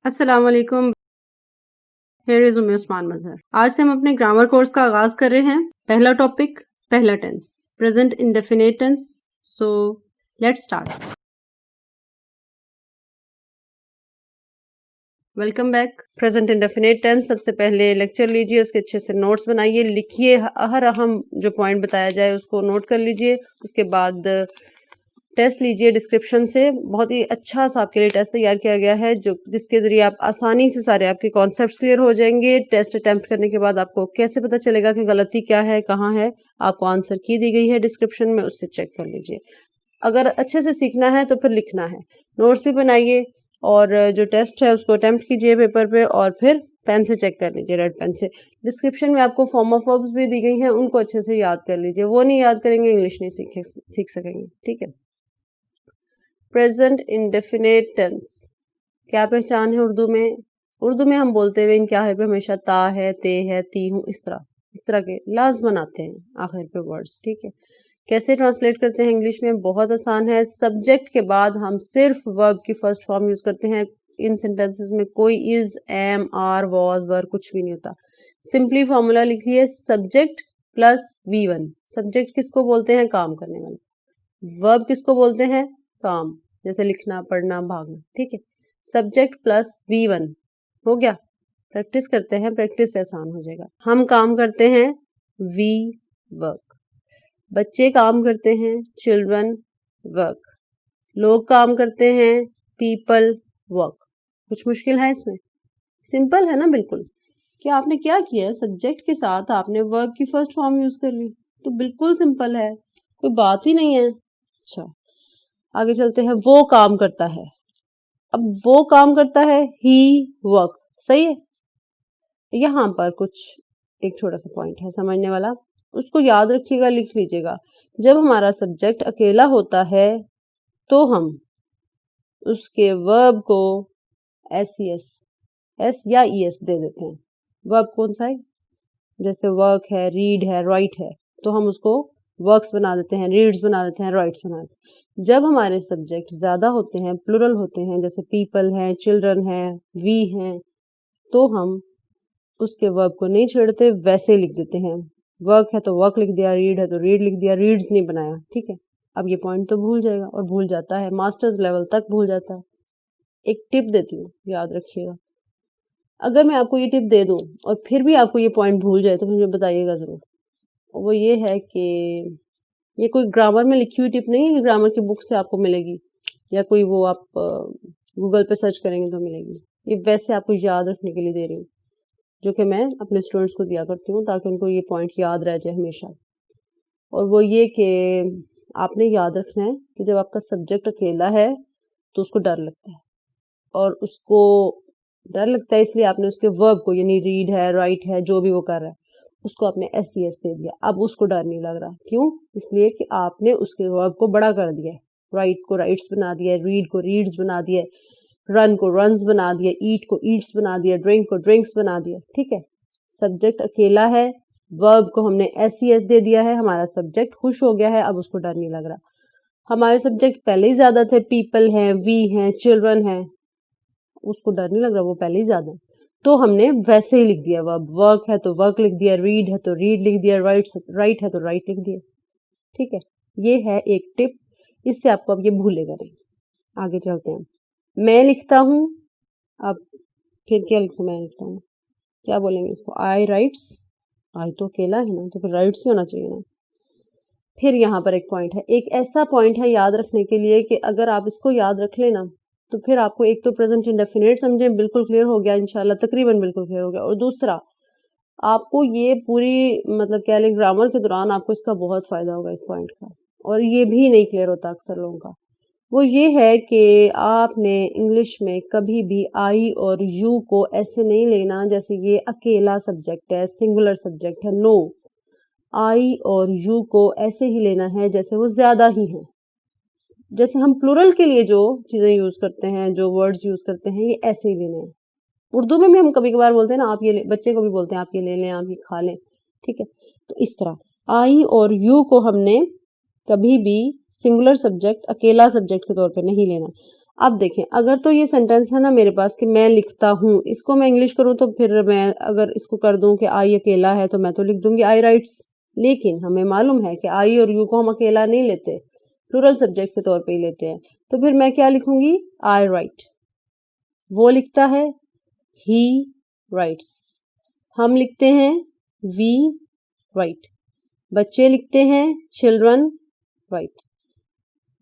السلام علیکم. Here is امی عثمان مظہر. آج سے ہم اپنے گرامر کورس کا آغاز کر رہے ہیں. پہلا ٹاپک پہلا tense present indefinite tense. So let start. Welcome back. Present indefinite tense سب سے پہلے لیکچر لیجئے، اس کے اچھے سے نوٹس بنائیے، لکھیے، ہر اہم جو پوائنٹ بتایا جائے اس کو نوٹ کر لیجئے. اس کے بعد ٹیسٹ لیجئے ڈسکرپشن سے. بہت ہی اچھا سا آپ کے لیے ٹیسٹ تیار کیا گیا ہے جس کے ذریعے آپ آسانی سے سارے آپ کے کانسیپٹس کلیئر ہو جائیں گے. ٹیسٹ اٹمپٹ کرنے کے بعد آپ کو کیسے پتہ چلے گا کہ غلطی کیا ہے، کہاں ہے. آپ کو آنسر کی دی گئی ہے ڈسکرپشن میں، اس سے چیک کر لیجئے. اگر اچھے سے سیکھنا ہے تو پھر لکھنا ہے. نوٹس بھی بنائیے اور جو ٹیسٹ ہے اس کو اٹمپٹ کیجئے پیپر پہ، اور پھر پین سے چیک کر لیجئے، ریڈ پین سے. ڈسکرپشن میں آپ کو فارم آف وربس بھی دی گئی ہیں، ان کو اچھے سے یاد کر لیجئے. وہ نہیں یاد کریں گے انگلش نہیں سیکھ سکیں گے. ٹھیک ہے. پریزنٹ انڈیفینیٹ ٹینس کیا پہچان ہے اردو میں؟ اردو میں ہم بولتے ہوئے ان کیا ہے پہ ہمیشہ تا ہے، تے ہے، تی ہوں، اس طرح کے لازم آتے ہیں آخر پہ ورڈز. ٹھیک ہے. کیسے ٹرانسلیٹ کرتے ہیں انگلش میں؟ بہت آسان ہے. سبجیکٹ کے بعد ہم صرف ورب کی فرسٹ فارم یوز کرتے ہیں. ان سینٹینسز میں کوئی از، ایم، آر، واز، ور کچھ بھی نہیں ہوتا. سمپلی فارمولا لکھیے، سبجیکٹ پلس V1. سبجیکٹ کس کو بولتے ہیں؟ کام کرنے والا. ورب کس کو بولتے ہیں؟ کام، جیسے لکھنا، پڑھنا، بھاگنا. ٹھیک ہے. سبجیکٹ پلس V1 ہو گیا. پریکٹس کرتے ہیں، پریکٹس سے آسان ہو جائے گا. ہم کام کرتے ہیں، وی ورک. بچے کام کرتے ہیں، چلڈرن ورک. لوگ کام کرتے ہیں، پیپل ورک. کچھ مشکل ہے اس میں؟ سمپل ہے نا بالکل. کیا آپ نے کیا کیا ہے؟ سبجیکٹ کے ساتھ آپ نے ورب کی فرسٹ فارم یوز کر لی، تو بالکل سمپل ہے، کوئی بات ہی نہیں ہے. اچھا آگے چلتے ہیں. وہ کام کرتا ہے. اب وہ کام کرتا ہے، ہی ورک. صحیح ہے. یہاں پر کچھ ایک چھوٹا سا پوائنٹ ہے سمجھنے والا، اس کو یاد رکھیے گا، لکھ لیجیے گا. جب ہمارا سبجیکٹ اکیلا ہوتا ہے تو ہم اس کے ورب کو ایس یا ای ایس دے دیتے ہیں. ورب کون سا ہے؟ جیسے ورک ہے، ریڈ ہے، رائٹ ہے، تو ہم اس کو ورکس بنا دیتے ہیں، ریڈز بنا دیتے ہیں، رائٹس بنا دیتے ہیں. جب ہمارے سبجیکٹ زیادہ ہوتے ہیں، پلورل ہوتے ہیں، جیسے پیپل ہیں، چلڈرن ہیں، وی ہیں، تو ہم اس کے ورب کو نہیں چھیڑتے، ویسے لکھ دیتے ہیں. ورک ہے تو ورک لکھ دیا، ریڈ ہے تو ریڈ لکھ دیا، ریڈز نہیں بنایا. ٹھیک ہے. اب یہ پوائنٹ تو بھول جائے گا، اور بھول جاتا ہے، ماسٹرز لیول تک بھول جاتا ہے. ایک ٹپ دیتی ہوں، یاد رکھیے گا. اگر میں آپ کو یہ ٹپ دے دوں اور پھر بھی آپ کو یہ پوائنٹ بھول جائے تو مجھے بتائیے گا ضرور. وہ یہ ہے کہ یہ کوئی گرامر میں لکھی ہوئی ٹپ نہیں ہے، گرامر کی بک سے آپ کو ملے گی، یا کوئی وہ آپ گوگل پہ سرچ کریں گے تو ملے گی. یہ ویسے آپ کو یاد رکھنے کے لیے دے رہی ہوں، جو کہ میں اپنے اسٹوڈنٹس کو دیا کرتی ہوں تاکہ ان کو یہ پوائنٹ یاد رہ جائے ہمیشہ. اور وہ یہ کہ آپ نے یاد رکھنا ہے کہ جب آپ کا سبجیکٹ اکیلا ہے تو اس کو ڈر لگتا ہے، اور اس کو ڈر لگتا ہے اس لیے آپ نے اس کے ورب کو، یعنی ریڈ ہے، رائٹ ہے، جو بھی وہ کر رہا ہے، اس کو آپ نے ایس سی ایس دے دیا. اب اس کو ڈر نہیں لگ رہا. کیوں؟ اس لیے کہ آپ نے اس کے ورب کو بڑا کر دیا. رائٹ کو رائٹس بنا دیا، ریڈ کو ریڈز بنا دیا، رن کو رنز بنا دیا، ایٹ کو ایٹس بنا دیا، ڈرنک کو ڈرنکس بنا دیا. ٹھیک ہے. سبجیکٹ اکیلا ہے، ورب کو ہم نے ایس سی ایس دے دیا ہے، ہمارا سبجیکٹ خوش ہو گیا ہے، اب اس کو ڈر نہیں لگ رہا. ہمارے سبجیکٹ پہلے ہی زیادہ تھے، پیپل ہیں، وی ہیں، چلڈرن ہیں، اس کو ڈر نہیں لگ رہا، وہ پہلے ہی زیادہ ہے، تو ہم نے ویسے ہی لکھ دیا. ورک ہے تو ورک لکھ دیا، ریڈ ہے تو ریڈ لکھ دیا، رائٹ ہے تو رائٹ لکھ دیا. ٹھیک ہے. یہ ہے ایک ٹپ، اس سے آپ کو اب یہ بھولے گا نہیں. آگے چلتے ہیں. میں لکھتا ہوں. اب پھر کیا لکھوں؟ میں لکھتا ہوں، کیا بولیں گے اس کو؟ آئی رائٹس. آئی تو اکیلا ہے نا، تو پھر رائٹس ہی ہونا چاہیے نا. پھر یہاں پر ایک پوائنٹ ہے، ایک ایسا پوائنٹ ہے یاد رکھنے کے لیے کہ اگر آپ اس کو یاد رکھ لیں نا تو پھر آپ کو ایک تو پریزنٹ انڈیفینیٹ سمجھیں، بالکل کلیئر ہو گیا انشاءاللہ، تقریباً بالکل کلیئر ہو گیا. اور دوسرا، آپ کو یہ پوری مطلب کیا لیں گرامر کے دوران آپ کو اس کا بہت فائدہ ہوگا اس پوائنٹ کا. اور یہ بھی نہیں کلیئر ہوتا اکثر لوگوں کا. وہ یہ ہے کہ آپ نے انگلش میں کبھی بھی آئی اور یو کو ایسے نہیں لینا جیسے یہ اکیلا سبجیکٹ ہے، سنگولر سبجیکٹ ہے. نو، آئی اور یو کو ایسے ہی لینا ہے جیسے وہ زیادہ ہی ہیں. جیسے ہم پلورل کے لیے جو چیزیں یوز کرتے ہیں، جو ورڈز یوز کرتے ہیں، یہ ایسے ہی لینے ہیں. اردو میں بھی ہم کبھی کبھار بولتے ہیں نا، آپ یہ بچے کو بھی بولتے ہیں آپ یہ لے لیں، آپ یہ کھا لیں. ٹھیک ہے. تو اس طرح آئی اور یو کو ہم نے کبھی بھی سنگولر سبجیکٹ، اکیلا سبجیکٹ کے طور پہ نہیں لینا. اب دیکھیں اگر تو یہ سینٹینس ہے نا میرے پاس کہ میں لکھتا ہوں، اس کو میں انگلش کروں تو پھر میں اگر اس کو کر دوں کہ آئی اکیلا ہے تو میں تو لکھ دوں گی آئی رائٹس، لیکن ہمیں معلوم ہے کہ آئی اور یو کو ہم اکیلا نہیں لیتے، پلورل سبجیکٹ کے طور پہ ہی لیتے ہیں، تو پھر میں کیا لکھوں گی آئی رائٹ، وہ لکھتا ہے ہی رائٹس، ہم لکھتے ہیں وی رائٹ، بچے لکھتے ہیں چلڈرن رائٹ،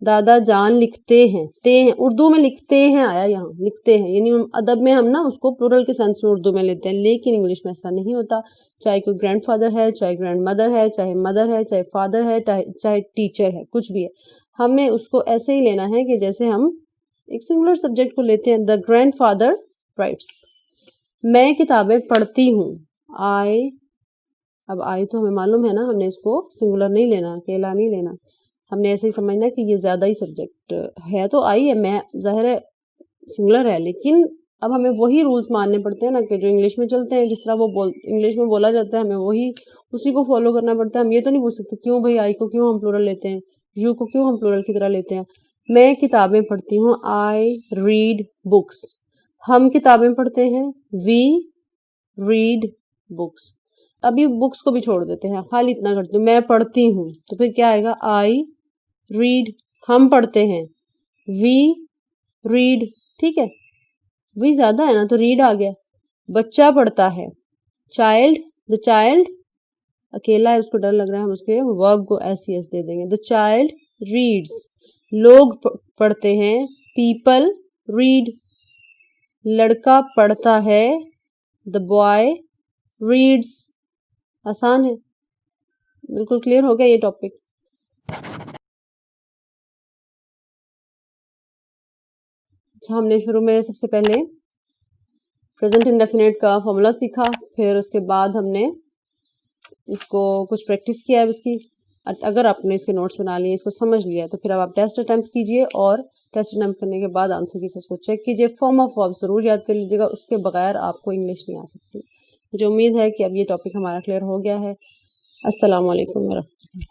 دادا جان لکھتے ہیں، تے ہیں اردو میں لکھتے ہیں آیا یہاں لکھتے ہیں، یعنی ادب میں ہم نا اس کو پلورل کے سینس میں اردو میں لیتے ہیں، لیکن انگلش میں ایسا نہیں ہوتا، چاہے کوئی گرینڈ فادر ہے، چاہے گرینڈ مدر ہے، چاہے مدر ہے، چاہے فادر ہے، چاہے ٹیچر ہے، کچھ بھی ہے، ہم نے اس کو ایسے ہی لینا ہے کہ جیسے ہم ایک سنگولر سبجیکٹ کو لیتے ہیں، دا گرینڈ فادر رائٹس، میں کتابیں پڑھتی ہوں، آئی، اب آئی تو ہمیں معلوم ہے نا ہم نے اس کو سنگولر نہیں لینا، اکیلا نہیں لینا، ہم نے ایسے ہی سمجھنا کہ یہ زیادہ ہی سبجیکٹ ہے، تو آئی ہے، میں ظاہر ہے سنگولر ہے، لیکن اب ہمیں وہی رولز ماننے پڑتے ہیں نا کہ جو انگلش میں چلتے ہیں، جس طرح وہ انگلش میں بولا جاتا ہے ہمیں وہی اسی کو فالو کرنا پڑتا ہے، ہم یہ تو نہیں پوچھ سکتے کیوں بھائی آئی کو کیوں ہم پلورل لیتے ہیں، یو کو کیوں ہم پلورل کی طرح لیتے ہیں، میں کتابیں پڑھتی ہوں، آئی ریڈ بکس، ہم کتابیں پڑھتے ہیں، وی ریڈ بکس، ابھی بکس کو بھی چھوڑ دیتے ہیں، خالی اتنا کرتی ہوں میں پڑھتی ہوں، تو پھر کیا آئے گا آئی ریڈ، ہم پڑھتے ہیں، وی ریڈ، ٹھیک ہے، وی زیادہ ہے نا تو ریڈ آ گیا، بچہ پڑھتا ہے، چائلڈ، دا چائلڈ اکیلا ہے اس کو ڈر لگ رہا ہے، ہم اس کے ورب کو ایس سی ایس دے دیں گے، دا چائلڈ ریڈس، لوگ پڑھتے ہیں، پیپل ریڈ، لڑکا پڑھتا ہے، دا بوائے ریڈس، آسان ہے، بالکل کلیئر ہو گیا یہ ٹاپک۔ ہم نے شروع میں سب سے پہلے پریزنٹ انڈیفینیٹ کا فارمولا سیکھا، پھر اس کے بعد ہم نے اس کو کچھ پریکٹس کیا ہے اس کی، اگر آپ نے اس کے نوٹس بنا لیے، اس کو سمجھ لیا تو پھر اب آپ ٹیسٹ اٹیمپٹ کیجئے، اور ٹیسٹ اٹیمپٹ کرنے کے بعد آنسر کی اس کو چیک کیجئے، فارم آف ورب ضرور یاد کر لیجیے گا، اس کے بغیر آپ کو انگلش نہیں آ سکتی۔ مجھے امید ہے کہ اب یہ ٹاپک ہمارا کلیئر ہو گیا ہے۔ السلام علیکم ورحمۃ اللہ۔